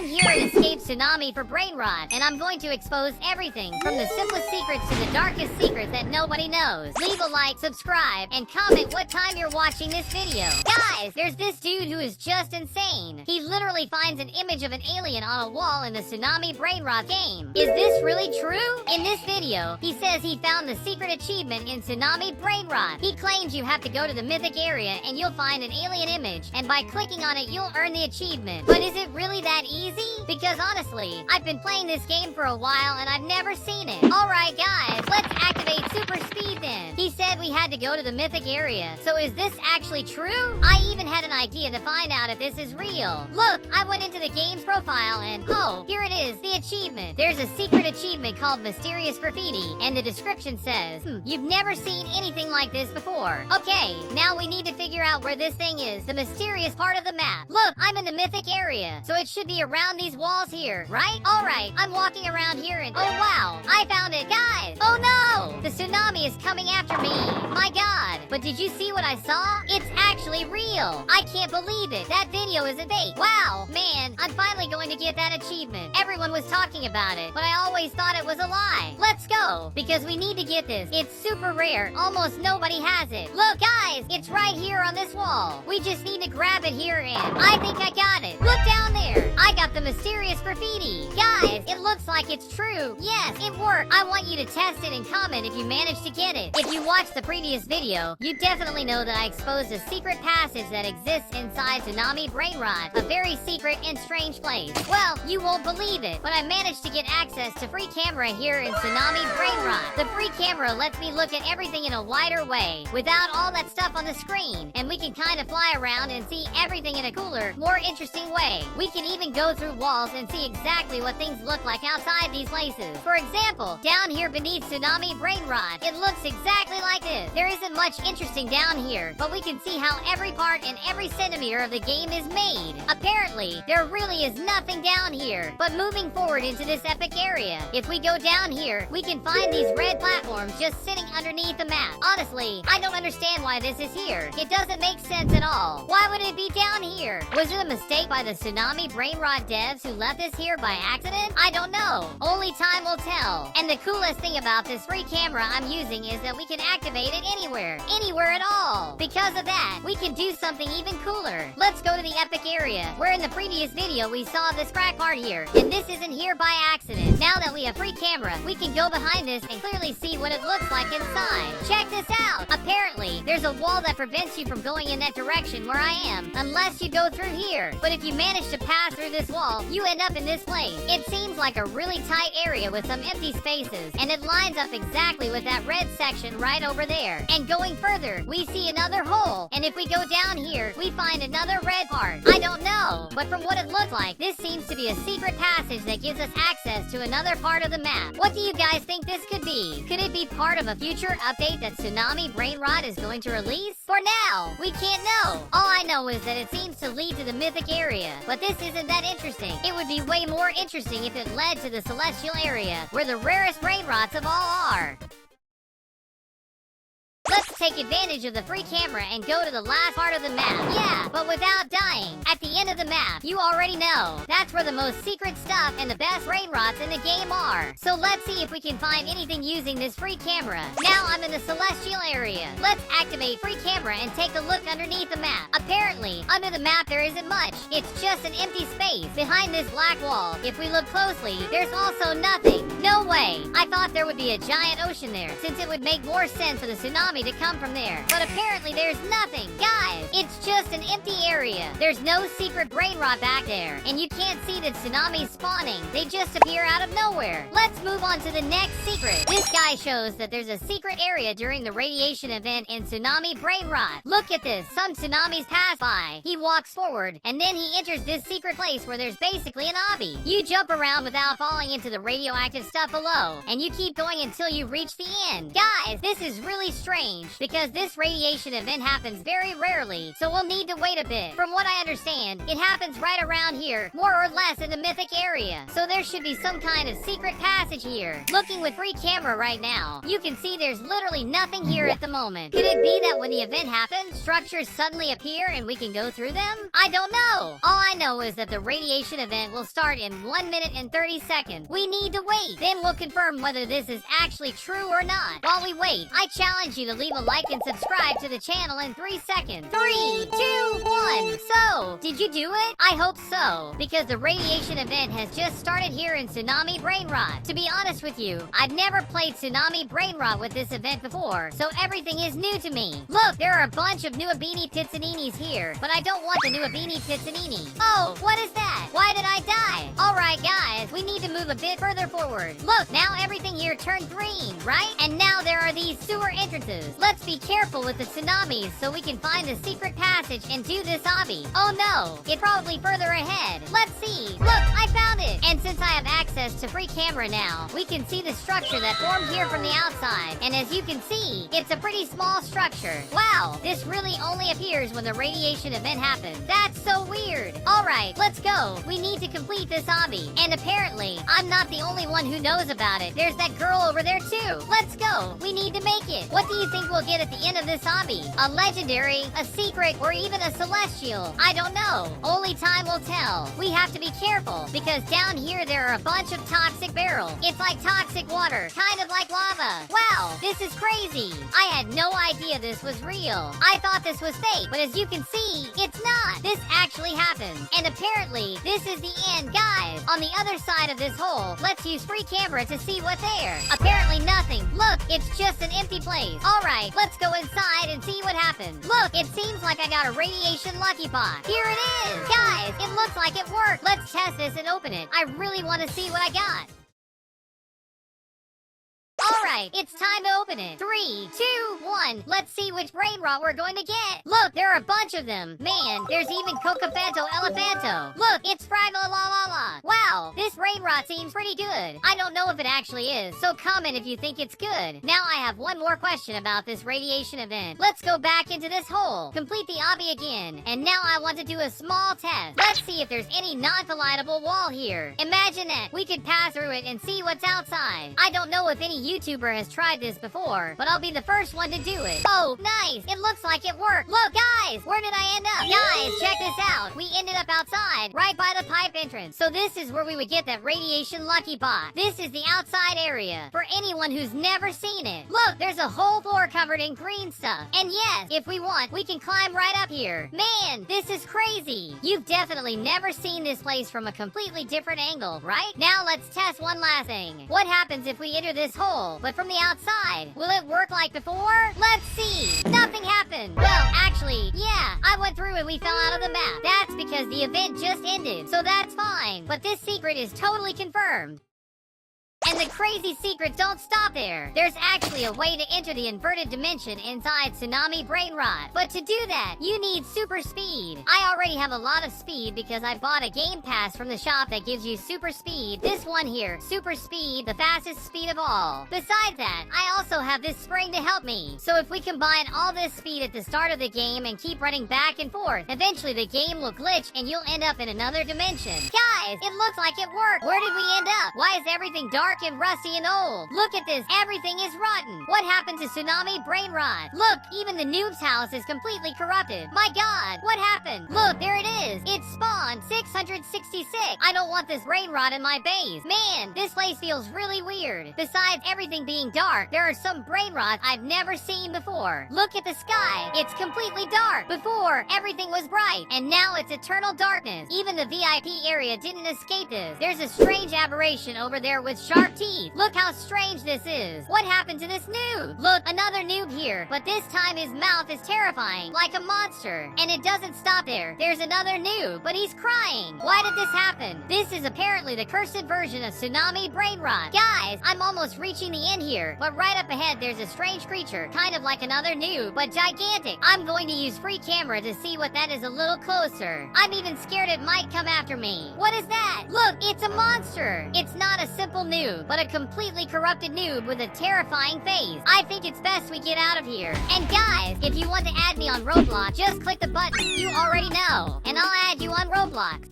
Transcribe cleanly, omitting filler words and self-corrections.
I'm here at Escape Tsunami for Brainrots, and I'm going to expose everything from the simplest secrets to the darkest secrets that nobody knows. Leave a like, subscribe, and comment what time you're watching this video. Guys, there's this dude who is just insane. He literally finds an image of an alien on a wall in the Tsunami Brainrot game. Is this really true? In this video, he says he found the secret achievement in Tsunami Brainrot. He claims you have to go to the mythic area and you'll find an alien image, and by clicking on it, you'll earn the achievement. But is it really that easy? Because honestly, I've been playing this game for a while and I've never seen it. Alright guys, let's activate super speed then. He said we had to go to the mythic area. So is this actually true? I even had an idea to find out if this is real. Look, I went into the game's profile and oh, here it is, the achievement. There's a secret achievement called Mysterious Graffiti, and the description says, you've never seen anything like this before. Okay, now we need to figure out where this thing is, the mysterious part of the map. Look, I'm in the mythic area, so it should be around these walls here, right? Alright, I'm walking around here and oh wow, I found it, guys! Oh no! The tsunami is coming after me! My god! But did you see what I saw? It's actually real! I can't believe it! That video is a bait! Wow! Man, I'm finally going to get that achievement. Everyone was talking about it, but I always thought it was a lie. Let's go! Because we need to get this. It's super rare. Almost nobody has it. Look, guys! It's right here on this wall. We just need to grab it here and I think I got it. Look down there! I got the mysterious graffiti. Guys, it looks like it's true. Yes, it worked. I want you to test it and comment if you managed to get it. If you watched the previous video, you definitely know that I exposed a secret passage that exists inside Tsunami Brainrot, a very secret and strange place. Well, you won't believe it, but I managed to get access to free camera here in Tsunami Brainrot. The free camera lets me look at everything in a wider way, without all that stuff on the screen, and we can kind of fly around and see everything in a cooler, more interesting way. We can even go through walls and see exactly what things look like outside these places. For example, down here beneath Tsunami Brainrot, it looks exactly like this. There isn't much interesting down here, but we can see how every part and every centimeter of the game is made. Apparently, there really is nothing down here. But moving forward into this epic area, if we go down here, we can find these red platforms just sitting underneath the map. Honestly, I don't understand why this is here. It doesn't make sense at all. Why would it be down here? Was it a mistake by the Tsunami Brainrot devs who left this here by accident? I don't know. Only time will tell. And the coolest thing about this free camera I'm using is that we can activate it anywhere. Anywhere at all. Because of that, we can do something even cooler. Let's go to the epic area, where in the previous video we saw this crack part here. And this isn't here by accident. Now that we have free camera, we can go behind this and clearly see what it looks like inside. Check this out. Apparently, there's a wall that prevents you from going in that direction where I am, unless you go through here. But if you manage to pass through this wall, you end up in this place. It seems like a really tight area with some empty spaces, and it lines up exactly with that red section right over there. And going further, we see another hole, and if we go down here, we find another red part. I don't know, but from what it looks like, this seems to be a secret passage that gives us access to another part of the map. What do you guys think this could be? Could it be part of a future update that Tsunami Brainrot is going to release? For now, we can't know. All I know is that it seems to lead to the mythic area, but this isn't that interesting. It would be way more interesting if it led to the celestial area, where the rarest Brainrots of all are. Let's take advantage of the free camera and go to the last part of the map. Yeah, but without dying. At the end of the map, you already know. That's where the most secret stuff and the best Brainrots in the game are. So let's see if we can find anything using this free camera. Now I'm in the celestial area. Let's activate free camera and take a look underneath the map. Apparently, under the map there isn't much. It's just an empty space behind this black wall. If we look closely, there's also nothing. No way. I thought there would be a giant ocean there, since it would make more sense for the tsunami to come from there. But apparently there's nothing. Guys, it's just an empty area. There's no secret Brainrot back there. And you can't see the tsunamis spawning. They just appear out of nowhere. Let's move on to the next secret. This guy shows that there's a secret area during the radiation event in Tsunami Brainrot. Look at this. Some tsunamis pass by. He walks forward, and then he enters this secret place where there's basically an obby. You jump around without falling into the radioactive stuff below, and you keep going until you reach the end. Guys, this is really strange, because this radiation event happens very rarely, so we'll need to wait a bit. From what I understand, it happens right around here, more or less in the mythic area, so there should be some kind of secret passage here. Looking with free camera right now, you can see there's literally nothing here at the moment. Could it be that when the event happens, structures suddenly appear and we can go through them? I don't know. All I know is that the radiation event will start in 1 minute and 30 seconds. We need to wait. Then we'll confirm whether this is actually true or not. While we wait, I challenge you to leave a like and subscribe to the channel in 3 seconds. 3, 2, 1. So, did you do it? I hope so, because the radiation event has just started here in Tsunami Brainrot. To be honest with you, I've never played Tsunami Brainrot with this event before, so everything is new to me. Look, there are a bunch of NanndoBlox Titsuninis here, but I don't want the NanndoBlox Titsunini. Oh, what is that? Why did I die? Alright guys, we need to move a bit further forward. Look, now everything here turned green, right? And now there are these sewer entrances. Let's be careful with the tsunamis so we can find the secret passage and do this obby. Oh no, it's probably further ahead. Let's see. Look, I found it. And since I have access to free camera now, we can see the structure that formed here from the outside. And as you can see, it's a pretty small structure. Wow, this really only appears when the radiation event happens. That's so weird. Alright, let's go. We need to complete this obby. And apparently, I'm not the only one who knows about it. There's that girl over there too. Let's go. We need to make it. What do you think we'll get at the end of this obby? A legendary, a secret, or even a celestial? I don't know. Only time will tell. We have to be careful because down here there are a bunch of toxic barrels. It's like toxic water, kind of like lava. Wow, this is crazy. I had no idea this was real. I thought this was fake, but as you can see, it's not. This actually happened. And apparently, this is the end, guys. On the other side of this hole, let's use free camera to see what's there. Apparently nothing. Look, it's just an empty place. Alright, let's go inside and see what happens. Look, it seems like I got a radiation lucky pot. Here it is. Guys, it looks like it worked. Let's test this and open it. I really want to see what I got. Alright, it's time to open it. 3, 2, 1. Let's see which brain rot we're going to get. Look, there are a bunch of them. Man, there's even Cocofanto Elephanto. Look, it's Fraggle La La La. Wow, this brain rot seems pretty good. I don't know if it actually is, so comment if you think it's good. Now I have one more question about this radiation event. Let's go back into this hole. Complete the obby again. And now I want to do a small test. Let's see if there's any non-collidable wall here. Imagine that. We could pass through it and see what's outside. I don't know if any YouTuber has tried this before, but I'll be the first one to do it. Oh, nice! It looks like it worked. Look, guys! Where did I end up? Guys, check this out. We ended up outside, right by the pipe entrance. So this is where we would get that radiation lucky pot. This is the outside area, for anyone who's never seen it. Look, there's a whole floor covered in green stuff. And yes, if we want, we can climb right up here. Man, this is crazy. You've definitely never seen this place from a completely different angle, right? Now let's test one last thing. What happens if we enter this hole, but from the outside? Will it work like before? Let's see. Nothing happened. Well, actually, yeah, I went through and we fell out of the map. That's because the event just ended, so that's fine. But this secret is totally confirmed. And the crazy secrets don't stop there. There's actually a way to enter the inverted dimension inside Tsunami Brainrot. But to do that, you need super speed. I already have a lot of speed because I bought a game pass from the shop that gives you super speed. This one here, super speed, the fastest speed of all. Besides that, I also have this spring to help me. So if we combine all this speed at the start of the game and keep running back and forth, eventually the game will glitch and you'll end up in another dimension. Guys, it looks like it worked. Where did we end up? Why is everything dark and rusty and old? Look at this. Everything is rotten. What happened to Tsunami Brainrot? Look, even the noob's house is completely corrupted. My god, what happened? Look, there it is. It spawned 666. I don't want this brainrot in my base. Man, this place feels really weird. Besides everything being dark, there are some brainrots I've never seen before. Look at the sky. It's completely dark. Before, everything was bright, and now it's eternal darkness. Even the VIP area didn't escape this. There's a strange aberration over there with sharp teeth. Look how strange this is. What happened to this noob? Look, another noob here, but this time his mouth is terrifying, like a monster. And it doesn't stop there. There's another noob, but he's crying. Why did this happen? This is apparently the cursed version of Tsunami Brainrot. Guys, I'm almost reaching the end here, but right up ahead there's a strange creature, kind of like another noob, but gigantic. I'm going to use free camera to see what that is a little closer. I'm even scared it might come after me. What is that? Look, it's a monster. It's not a simple noob, but a completely corrupted noob with a terrifying face. I think it's best we get out of here. And guys, if you want to add me on Roblox, just click the button you already know, and I'll add you on Roblox.